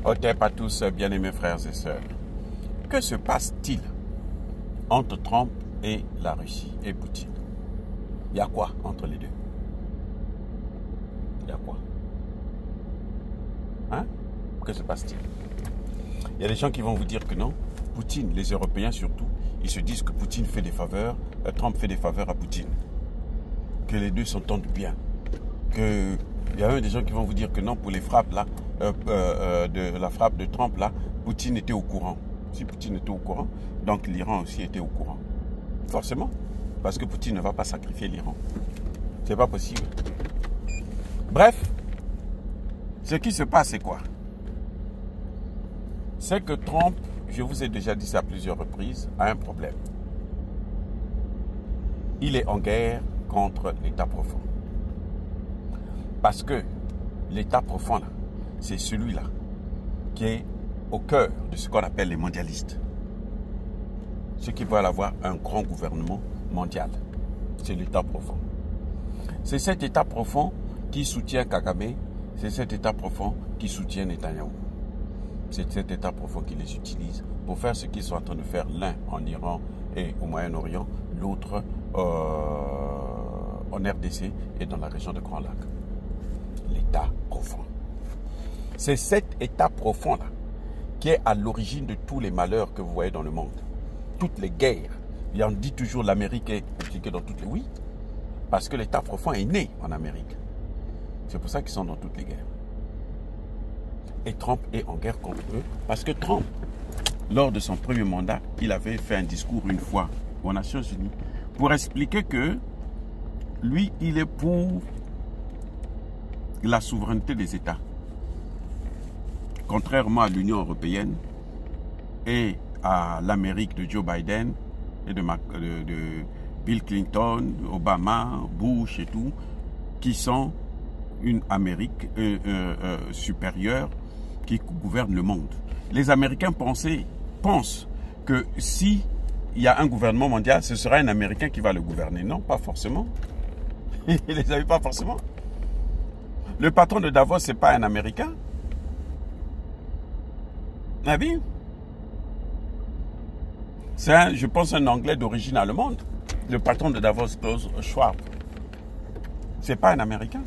Otep à tous, bien-aimés frères et sœurs. Que se passe-t-il entre Trump et la Russie et Poutine? Il y a quoi entre les deux? Il y a quoi? Hein? Que se passe-t-il? Il y a des gens qui vont vous dire que non. Poutine, les Européens surtout, ils se disent que Poutine fait des faveurs, Trump fait des faveurs à Poutine. Que les deux s'entendent bien. Que il y a même des gens qui vont vous dire que non, pour les frappes là, de la frappe de Trump là, Poutine était au courant. Si Poutine était au courant, donc l'Iran aussi était au courant. Forcément, parce que Poutine ne va pas sacrifier l'Iran. C'est pas possible. Bref, ce qui se passe, c'est quoi? C'est que Trump, je vous ai déjà dit ça à plusieurs reprises, a un problème. Il est en guerre contre l'État profond. Parce que l'État profond, là, c'est celui-là qui est au cœur de ce qu'on appelle les mondialistes. Ceux qui veulent avoir un grand gouvernement mondial. C'est l'État profond. C'est cet État profond qui soutient Kagame. C'est cet État profond qui soutient Netanyahou. C'est cet État profond qui les utilise pour faire ce qu'ils sont en train de faire, l'un en Iran et au Moyen-Orient, l'autre en RDC et dans la région de Grand Lac. L'État profond. C'est cet État profond-là qui est à l'origine de tous les malheurs que vous voyez dans le monde. Toutes les guerres. Il en dit toujours l'Amérique est impliquée dans toutes les... Oui, parce que l'État profond est né en Amérique. C'est pour ça qu'ils sont dans toutes les guerres. Et Trump est en guerre contre eux, parce que Trump, lors de son premier mandat, il avait fait un discours une fois aux Nations Unies pour expliquer que lui, il est pour la souveraineté des États. Contrairement à l'Union européenne et à l'Amérique de Joe Biden et de Bill Clinton, Obama, Bush et tout, qui sont une Amérique supérieure qui gouverne le monde. Les Américains pensent que si il y a un gouvernement mondial, ce sera un Américain qui va le gouverner. Non, pas forcément. Ils ne les avaient pas forcément. Le patron de Davos, ce n'est pas un Américain. Ah oui. C'est, je pense, un Anglais d'origine allemande. Le patron de Davos, Klaus Schwab. Ce n'est pas un Américain.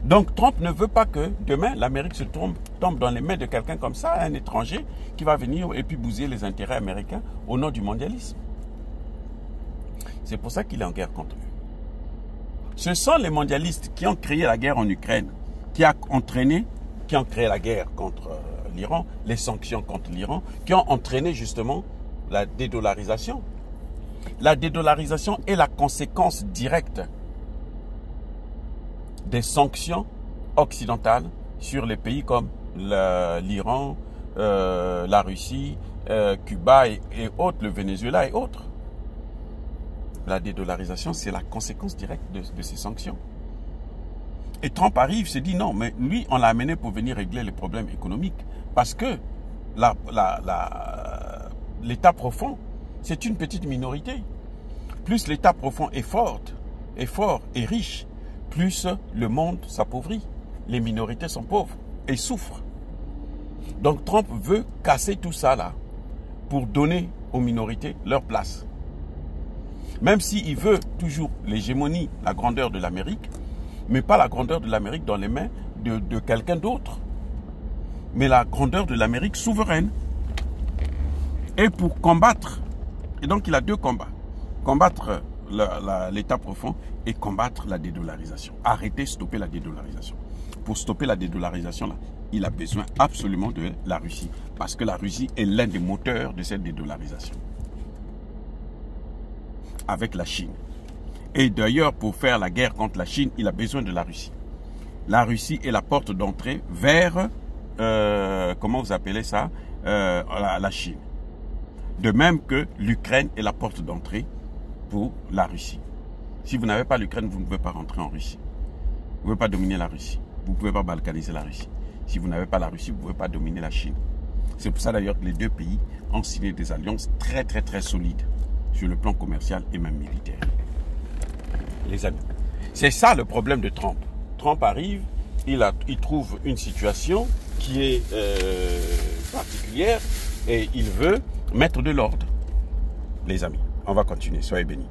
Donc Trump ne veut pas que demain l'Amérique se tombe dans les mains de quelqu'un comme ça, un étranger, qui va venir et puis bousiller les intérêts américains au nom du mondialisme. C'est pour ça qu'il est en guerre contre eux. Ce sont les mondialistes qui ont créé la guerre en Ukraine, qui ont créé la guerre contre l'Iran, les sanctions contre l'Iran, qui ont entraîné justement la dédollarisation. La dédollarisation est la conséquence directe des sanctions occidentales sur les pays comme l'Iran, la Russie, Cuba et autres, le Venezuela et autres. La dédollarisation, c'est la conséquence directe de ces sanctions. Et Trump arrive, se dit non, mais lui, on l'a amené pour venir régler les problèmes économiques. Parce que l'État profond, c'est une petite minorité. Plus l'État profond est fort et riche, plus le monde s'appauvrit. Les minorités sont pauvres et souffrent. Donc Trump veut casser tout ça là pour donner aux minorités leur place. Même s'il veut toujours l'hégémonie, la grandeur de l'Amérique, mais pas la grandeur de l'Amérique dans les mains de quelqu'un d'autre, mais la grandeur de l'Amérique souveraine. Et pour combattre, et donc il a deux combats, combattre l'État profond et combattre la dédollarisation. Arrêter, stopper la dédollarisation. Pour stopper la dédollarisation, là, il a besoin absolument de la Russie. Parce que la Russie est l'un des moteurs de cette dédollarisation. Avec la Chine. Et d'ailleurs, pour faire la guerre contre la Chine, il a besoin de la Russie. La Russie est la porte d'entrée vers, comment vous appelez ça, la Chine. De même que l'Ukraine est la porte d'entrée pour la Russie. Si vous n'avez pas l'Ukraine, vous ne pouvez pas rentrer en Russie. Vous ne pouvez pas dominer la Russie. Vous ne pouvez pas balkaniser la Russie. Si vous n'avez pas la Russie, vous ne pouvez pas dominer la Chine. C'est pour ça d'ailleurs que les deux pays ont signé des alliances très solides sur le plan commercial et même militaire. Les amis, c'est ça le problème de Trump. Trump arrive, il trouve une situation qui est particulière et il veut mettre de l'ordre. Les amis, on va continuer. Soyez bénis.